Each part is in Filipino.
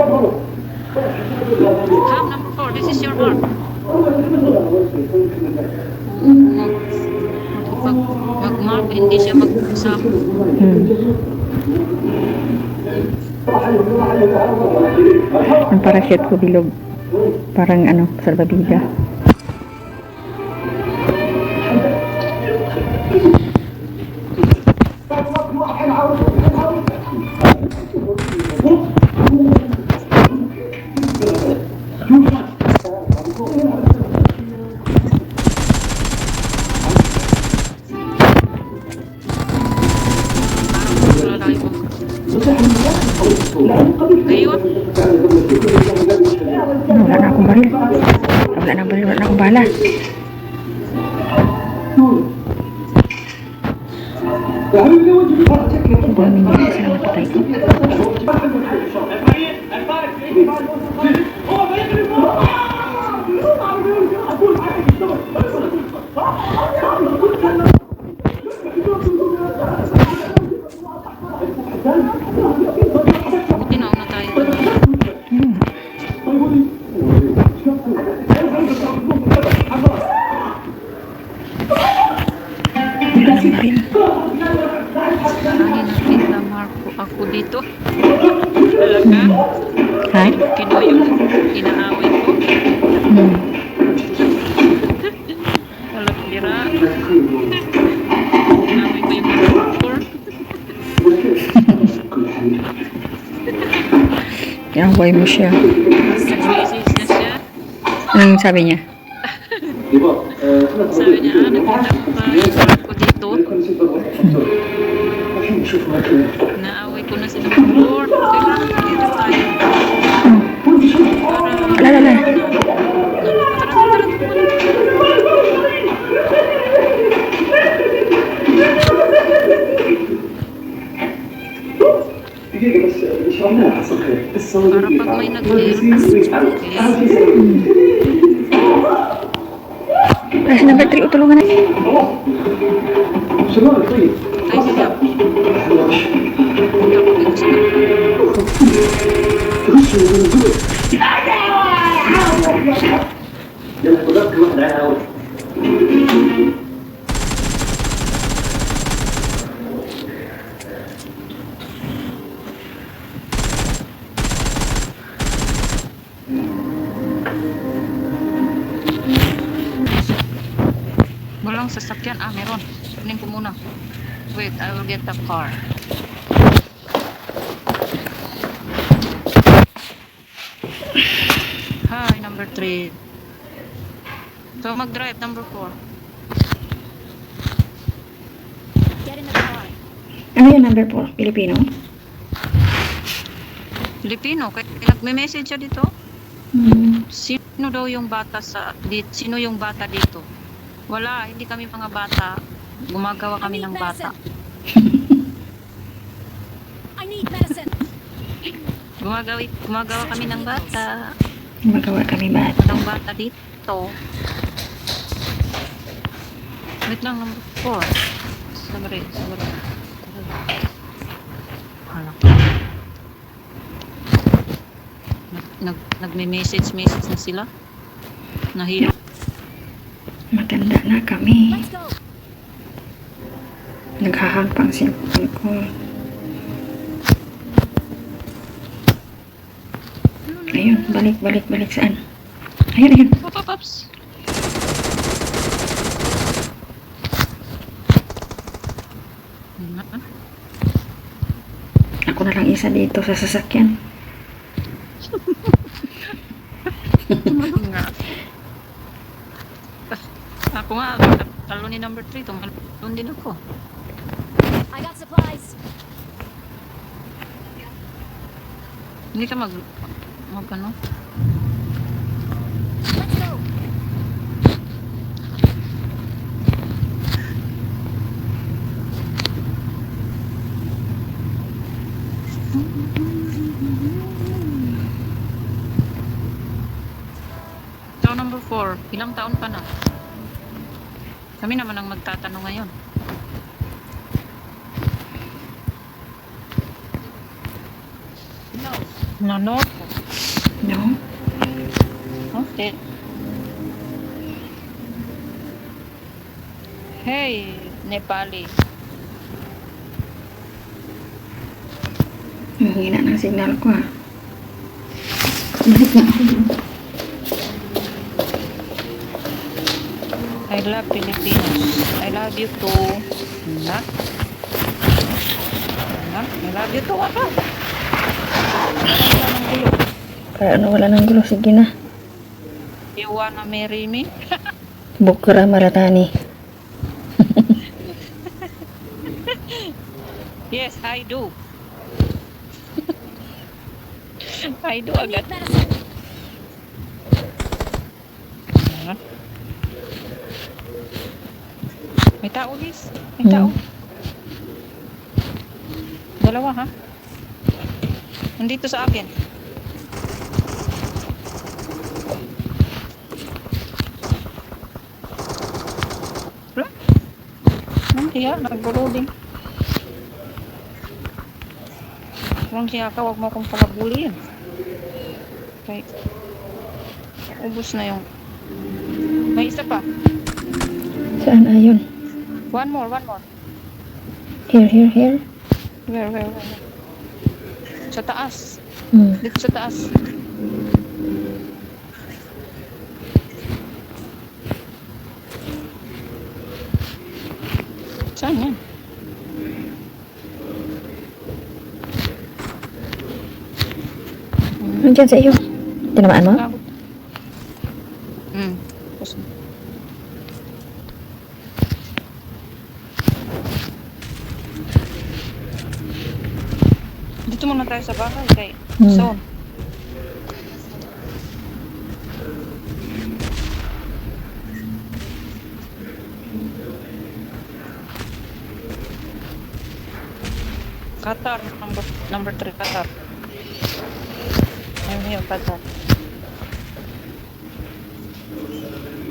Come, number 4. This is your mark. Mag-mark, hindi siya mag-usap. Ang parachute ko bilog. Parang ano, salbabida. Ngayon, Wala na akong baril. Wala na akong bala. Dami niya sa napatay ko. buti na una tayo. Wala ng baril. Ay, nakita Marco ako dito. Talaga? Ha? Kino yung inaaway ko? Walang bira. Inaaway ko yung Marco. Iaway mo siya. Nag-message na siya. Anong sabi niya? Sabi niya, nakita ko pa yung Marco dito. Naaway ko na sila before. Kailangan dito tayo. Para... Alala. Para pag may nag-clear. Ay, number 3, utulungan na. Tayo sila. Walang sasakyan. Meron. Kunin ko muna. Wait, I will get the car. Hi, number 3. So, mag-drive, number 4. Get in the car. Ano yung number 4? Pilipino? Filipino. Nagme-message siya dito. Sino daw yung bata sino yung bata dito? Wala, hindi kami mga bata. Gumagawa kami ng bata. I need medicine. Gumagawa kami ng bata. Magawa kami ba? Walang bata dito. Wait lang, number 4. Sabari. Nagme-message na sila. Nahilo. Matanda na kami. Let's go. Naghahang pang cellphone ko. Ayun, balik saan? Ayun. Pops. Ako na lang isa dito sa sasakyan. Ako nga, talo ni number 3, tumalon din ako. I got supplies. Hindi ka mag ano? Let's go. So, number 4, ilang taon ka na? Kami naman ang magtatanong ngayon. No. No? Okay. Hey, Nepali. Ang hina ng signal ko ah. Balik na ako. I love Filipinos. I love you too. Na? Na? I love you too. Ano? Para ano wala ng gulo. Sige na. You wanna marry me? Bukra Maratani. Yes, I do. I do I agad. need medicine. Ah. May tao, guys. May tao. Dalawa, ha? Nandito sa akin. Wala? Hindi, ha? Nag-loading. Walang siya ka, huwag mo akong palabulin. Okay. Ubus na yung... May isa pa. Saan ayun? One more, one more. Here, here, here. Where? Sa taas. Hmm. Dito sa taas. Saan yan? Nandiyan sa iyo. Tinamaan mo? Takot. Tapos na. Dito muna tayo sa bahay kay Son. Qatar, number 3, Qatar. I'm here, Qatar.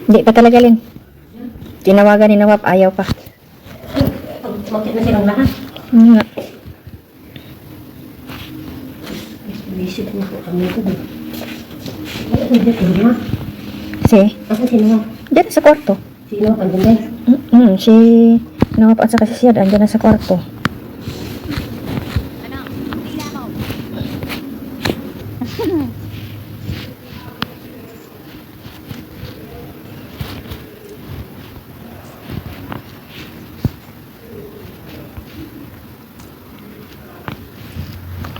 Hindi pa talaga, Lin. Tinawagan ni Nawap, ayaw pa. Bakit na silang lahat? Nga. Visit mo po kami ito. Ano ko dito ma? Si? Ako sino? Diyan sa kwarto. Sino? Pandanday? Si Nawap at saka si Siad, andyan na sa kwarto. Enough. Need ammo.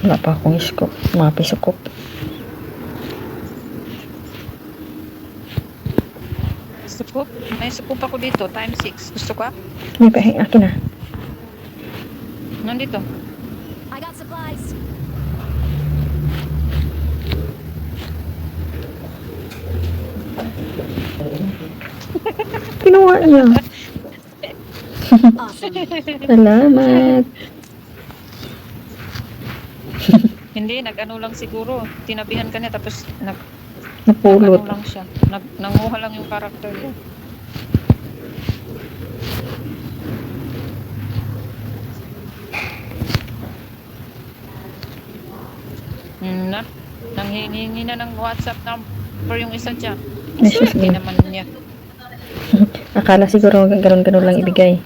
Wala pa akong iskop. Mga pisukop. Sukup? May sukup ako dito, times 6. Gusto ka? May pahay, akin na. Nandito. I got supplies. Kinuha niya. Awesome. Salamat. Hindi, nag-ano lang siguro. Tinabihan ka niya tapos Napulot. ano lang siya. Nanguha lang yung character niya. Nanghihingi na ng WhatsApp number yung isa dyan. Message Swerte mo. naman niya. Akala siguro ganun-ganun lang ibigay.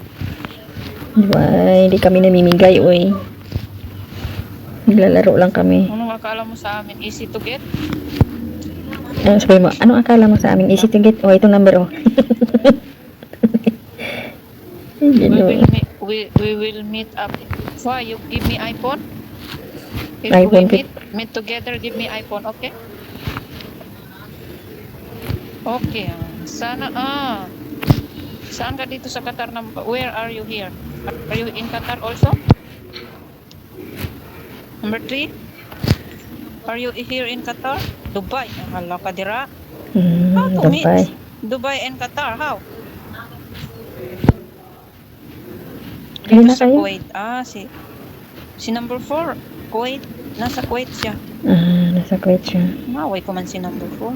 Diba, hindi kami namimigay, oy. Naglalaro lang kami. Anong akala mo sa amin? Easy to get? Ano sabi mo? Anong akala mo sa amin? Easy to get? O, itong number, oh. We will meet up. Why? You give me iPhone? If iPhone we meet together, give me iPhone, okay? Okay. Sana, saan ka dito sa Qatar? Where are you here? Are you in Qatar also? Number 3? Are you here in Qatar? Dubai. Hala ka dira. How to meet? Dubai. Dubai and Qatar, how? Hindi Dito na sa kayo? Kuwait. Si number 4, Kuwait. Nasa Kuwait siya. Nasa Kuwait siya. Maway ko man si number 4.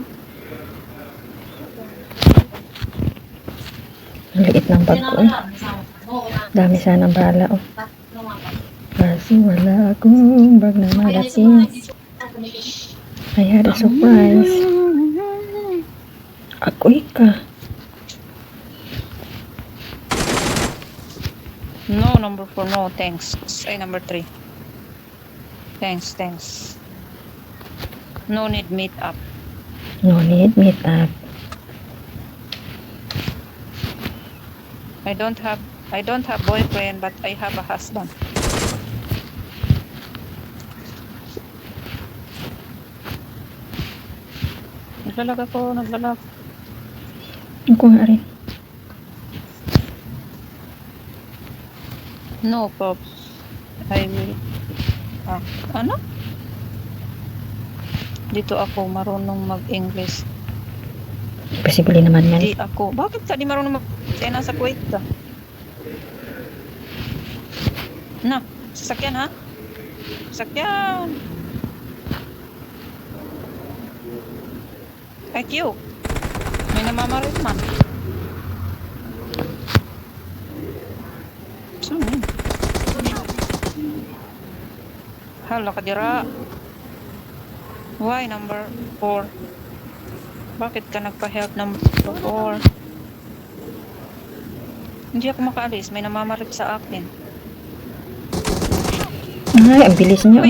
Ang liit ng bag ko, eh. Dami sanang bala, oh. Kasi wala akong bag na malaki. I had a surprise. Ako'y ka. No, number 4. No, thanks. Ay, number 3. Thanks. No need meet up. No need meet up. I don't have boyfriend, but I have a husband. Naglalag ako. Ako nga rin. No, Pops. I will... ano? Dito ako marunong mag-English. Posible naman yan. Di ako. Bakit ka di marunong mag-English? Nasa Kuwait ka. Na, sasakyan ha? Sasakyan. Ay, cute. May namamarit man. Saan yun? Hala ka dira. Why number 4? Bakit ka nagpa-help number 4? Hindi ako makaalis. May namamarit sa akin. Ay, ang bilis niyo.